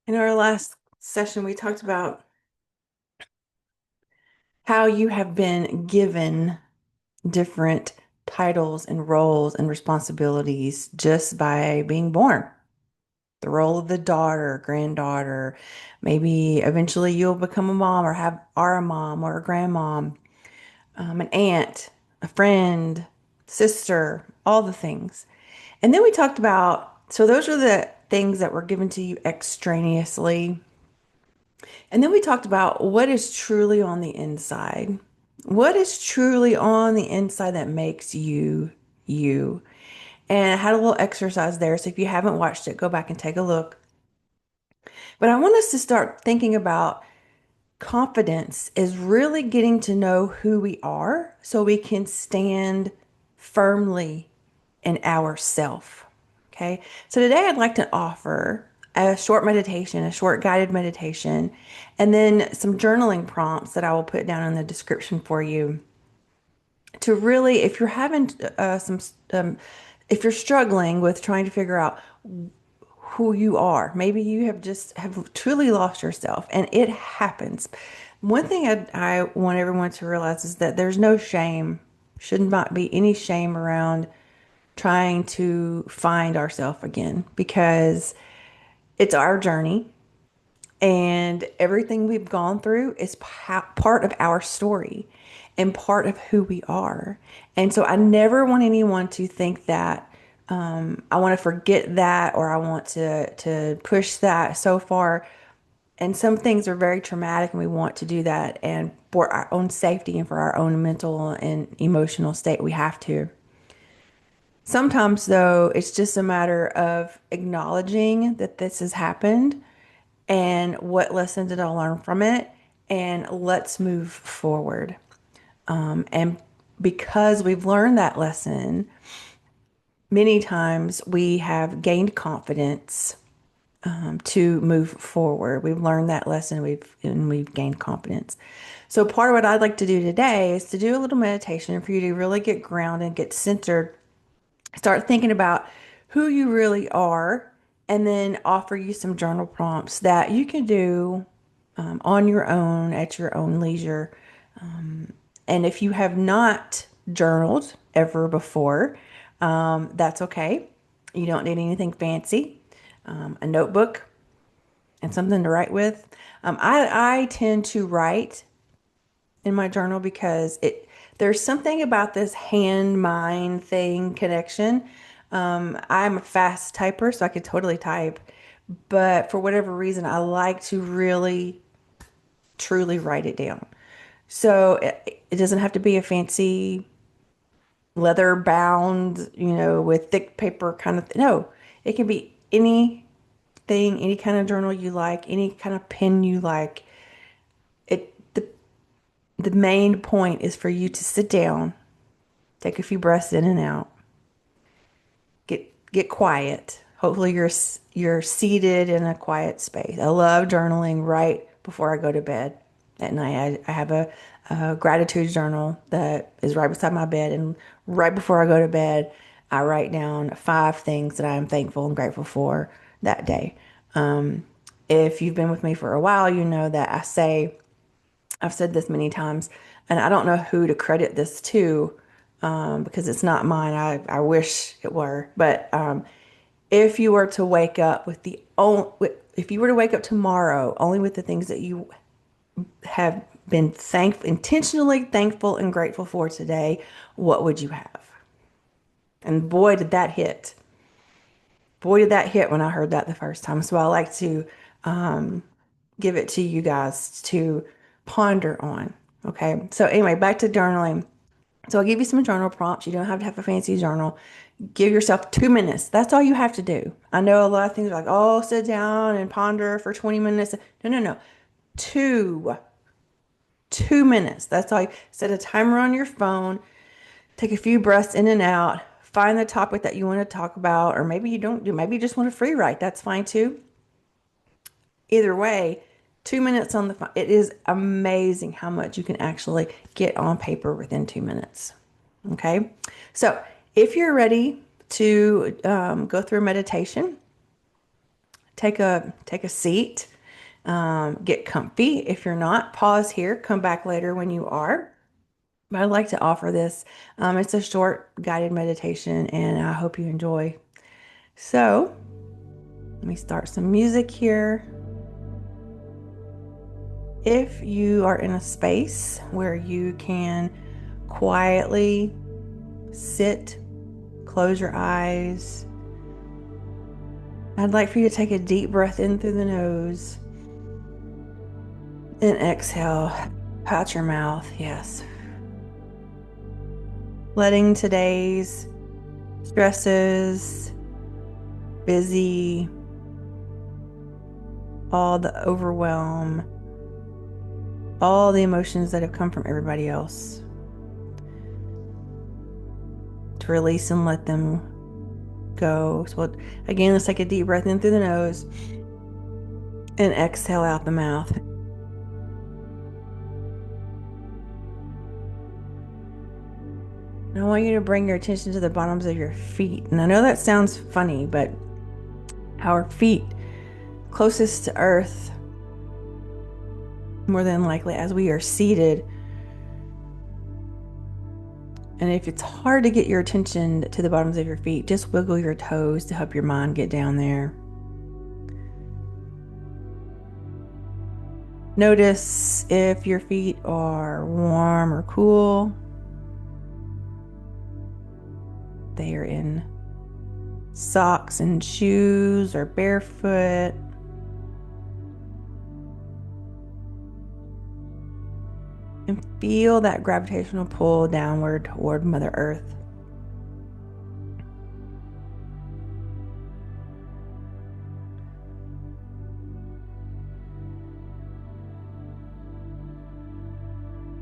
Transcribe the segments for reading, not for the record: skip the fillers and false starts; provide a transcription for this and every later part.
In our last session, we talked about how you have been given different titles and roles and responsibilities just by being born. The role of the daughter, granddaughter, maybe eventually you'll become a mom or are a mom or a grandmom, an aunt, a friend, sister, all the things. And then we talked about, so those are the things that were given to you extraneously. And then we talked about what is truly on the inside. What is truly on the inside that makes you you? And I had a little exercise there. So if you haven't watched it, go back and take a look. But I want us to start thinking about confidence is really getting to know who we are so we can stand firmly in ourself. Okay. So today I'd like to offer a short meditation, a short guided meditation, and then some journaling prompts that I will put down in the description for you to really, if you're having if you're struggling with trying to figure out who you are. Maybe you have truly lost yourself and it happens. One thing I want everyone to realize is that there's no shame, should not be any shame around trying to find ourselves again because it's our journey and everything we've gone through is part of our story and part of who we are. And so I never want anyone to think that I want to forget that or I want to push that so far. And some things are very traumatic and we want to do that. And for our own safety and for our own mental and emotional state, we have to. Sometimes, though, it's just a matter of acknowledging that this has happened and what lesson did I learn from it, and let's move forward. And because we've learned that lesson, many times we have gained confidence to move forward. We've learned that lesson, we've gained confidence. So part of what I'd like to do today is to do a little meditation for you to really get grounded, get centered, start thinking about who you really are, and then offer you some journal prompts that you can do on your own at your own leisure. And if you have not journaled ever before, that's okay. You don't need anything fancy. A notebook and something to write with. I tend to write in my journal because there's something about this hand mind thing connection. I'm a fast typer, so I could totally type, but for whatever reason, I like to really truly write it down. So it doesn't have to be a fancy leather bound, with thick paper kind of no, it can be anything, any kind of journal you like, any kind of pen you like. The main point is for you to sit down, take a few breaths in and out, get quiet. Hopefully you're seated in a quiet space. I love journaling right before I go to bed at night. I have a gratitude journal that is right beside my bed, and right before I go to bed, I write down 5 things that I am thankful and grateful for that day. If you've been with me for a while, you know that I've said this many times, and I don't know who to credit this to because it's not mine. I wish it were. But if you were to wake up with if you were to wake up tomorrow only with the things that you have been intentionally thankful and grateful for today, what would you have? And boy, did that hit. Boy, did that hit when I heard that the first time. So I like to give it to you guys to ponder on. Okay. So anyway, back to journaling. So I'll give you some journal prompts. You don't have to have a fancy journal. Give yourself 2 minutes. That's all you have to do. I know a lot of things are like, oh, sit down and ponder for 20 minutes. No, no, no. Two, 2 minutes. That's all. Set a timer on your phone. Take a few breaths in and out. Find the topic that you want to talk about, or maybe you don't do. Maybe you just want to free write. That's fine too. Either way, 2 minutes on the phone. It is amazing how much you can actually get on paper within 2 minutes. Okay. So if you're ready to go through a meditation, take a seat, get comfy. If you're not, pause here, come back later when you are. But I'd like to offer this. It's a short guided meditation, and I hope you enjoy. So, let me start some music here. If you are in a space where you can quietly sit, close your eyes, I'd like for you to take a deep breath in through the nose and exhale out your mouth. Yes. Letting today's stresses, busy, all the overwhelm, all the emotions that have come from everybody else, to release and let them go. So again, let's take a deep breath in through the nose and exhale out the mouth. And I want you to bring your attention to the bottoms of your feet. And I know that sounds funny, but our feet closest to earth, more than likely as we are seated. And if it's hard to get your attention to the bottoms of your feet, just wiggle your toes to help your mind get down there. Notice if your feet are warm or cool. They are in socks and shoes or barefoot. And feel that gravitational pull downward toward Mother Earth.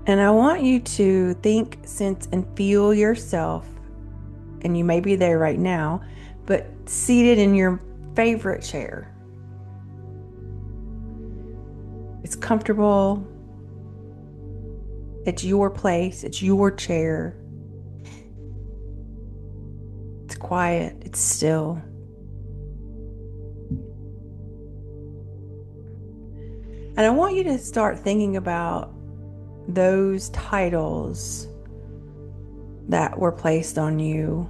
And I want you to think, sense, and feel yourself, and you may be there right now, but seated in your favorite chair. It's comfortable. It's your place. It's your chair. It's quiet. It's still. And I want you to start thinking about those titles that were placed on you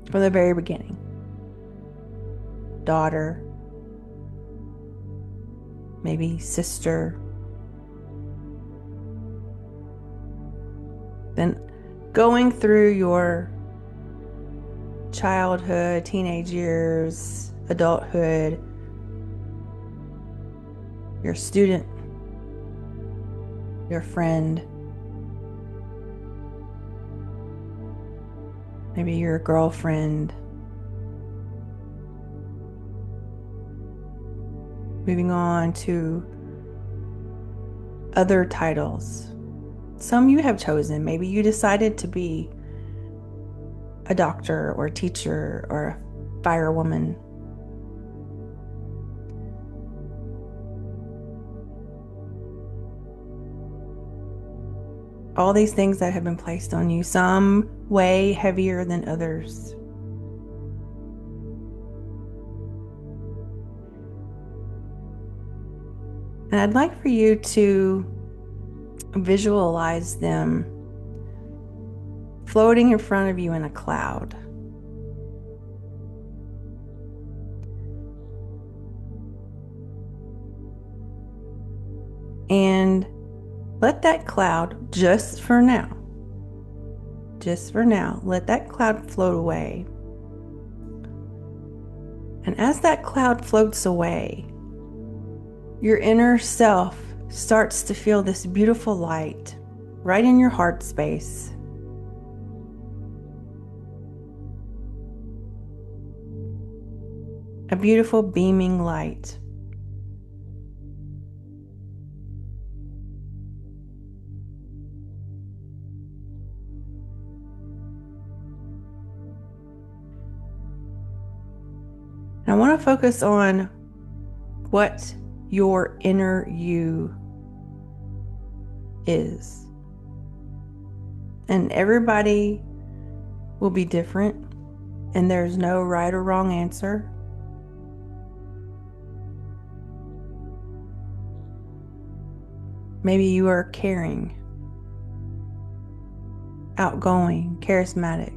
from the very beginning. Daughter, maybe sister. Then going through your childhood, teenage years, adulthood, your student, your friend, maybe your girlfriend. Moving on to other titles. Some you have chosen. Maybe you decided to be a doctor or a teacher or a firewoman. All these things that have been placed on you, some way heavier than others. And I'd like for you to visualize them floating in front of you in a cloud. And let that cloud, just for now, let that cloud float away. And as that cloud floats away, your inner self starts to feel this beautiful light right in your heart space. A beautiful beaming light. And I want to focus on what your inner you is. And everybody will be different, and there's no right or wrong answer. Maybe you are caring, outgoing, charismatic,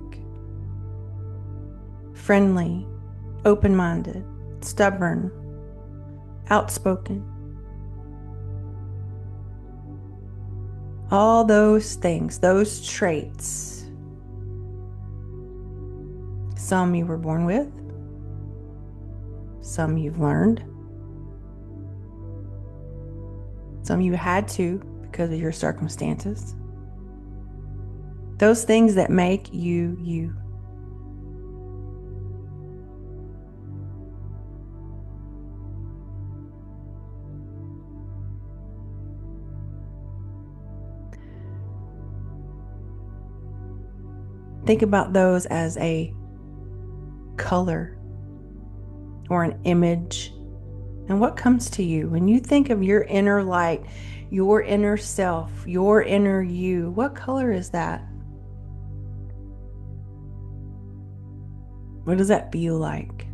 friendly, open-minded, stubborn, outspoken. All those things, those traits, some you were born with, some you've learned, some you had to because of your circumstances. Those things that make you, you. Think about those as a color or an image. And what comes to you when you think of your inner light, your inner self, your inner you? What color is that? What does that feel like?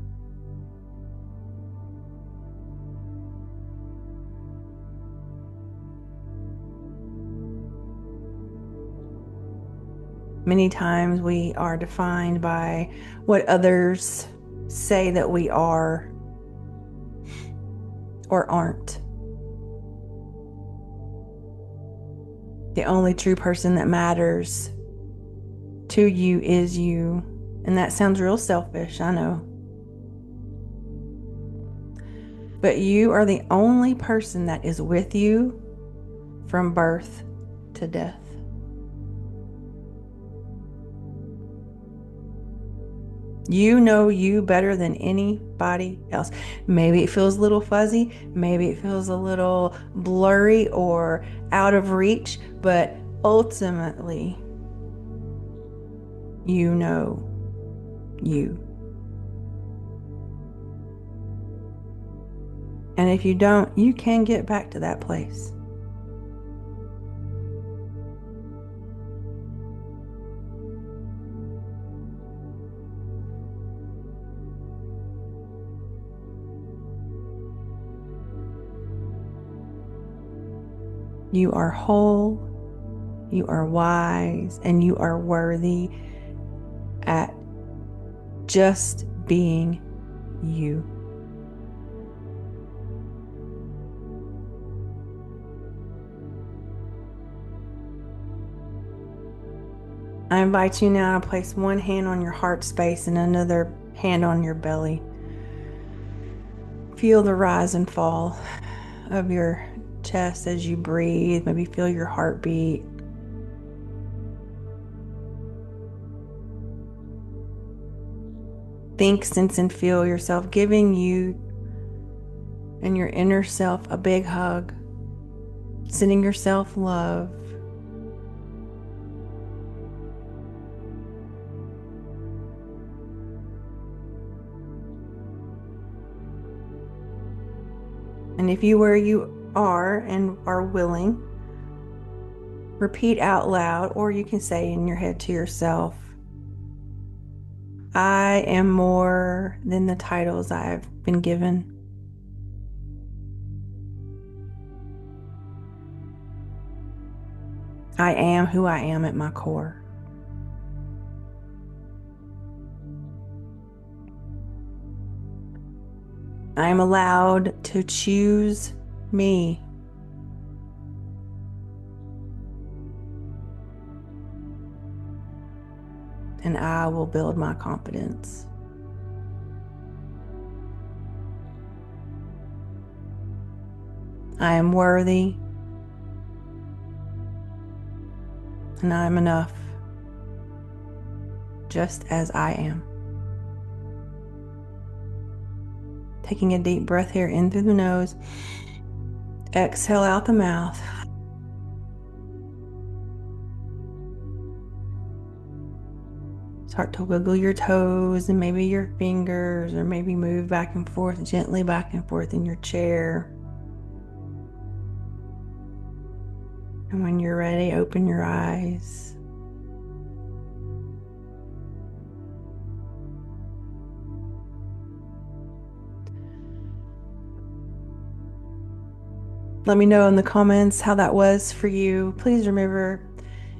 Many times we are defined by what others say that we are or aren't. The only true person that matters to you is you. And that sounds real selfish, I know. But you are the only person that is with you from birth to death. You know you better than anybody else. Maybe it feels a little fuzzy, maybe it feels a little blurry or out of reach, but ultimately, you know you. And if you don't, you can get back to that place. You are whole, you are wise, and you are worthy at just being you. I invite you now to place one hand on your heart space and another hand on your belly. Feel the rise and fall of your chest as you breathe. Maybe feel your heartbeat. Think, sense, and feel yourself giving you and your inner self a big hug, sending yourself love. And if you where you are and are willing, repeat out loud, or you can say in your head to yourself, I am more than the titles I've been given. I am who I am at my core. I am allowed to choose me. And I will build my confidence. I am worthy, and I am enough, just as I am. Taking a deep breath here in through the nose, exhale out the mouth. Start to wiggle your toes and maybe your fingers, or maybe move back and forth, gently back and forth in your chair. And when you're ready, open your eyes. Let me know in the comments how that was for you. Please remember,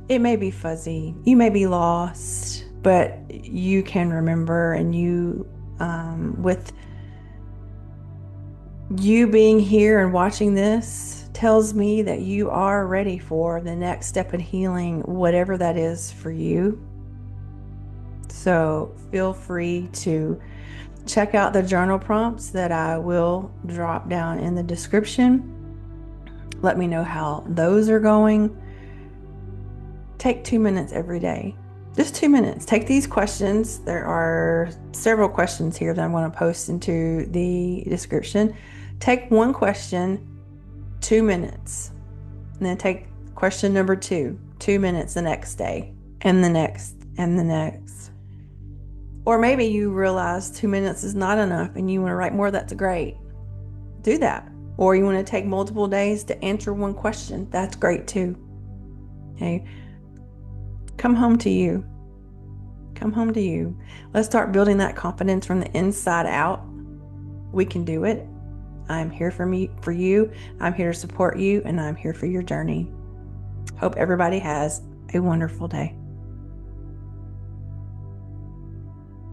it may be fuzzy, you may be lost, but you can remember, and with you being here and watching this tells me that you are ready for the next step in healing, whatever that is for you. So feel free to check out the journal prompts that I will drop down in the description. Let me know how those are going. Take 2 minutes every day. Just 2 minutes. Take these questions. There are several questions here that I'm going to post into the description. Take one question, 2 minutes. And then take question number 2, 2 minutes the next day, and the next, and the next. Or maybe you realize 2 minutes is not enough and you want to write more. That's great. Do that. Or you want to take multiple days to answer one question. That's great too. Okay. Come home to you. Come home to you. Let's start building that confidence from the inside out. We can do it. I'm here for you. I'm here to support you, and I'm here for your journey. Hope everybody has a wonderful day.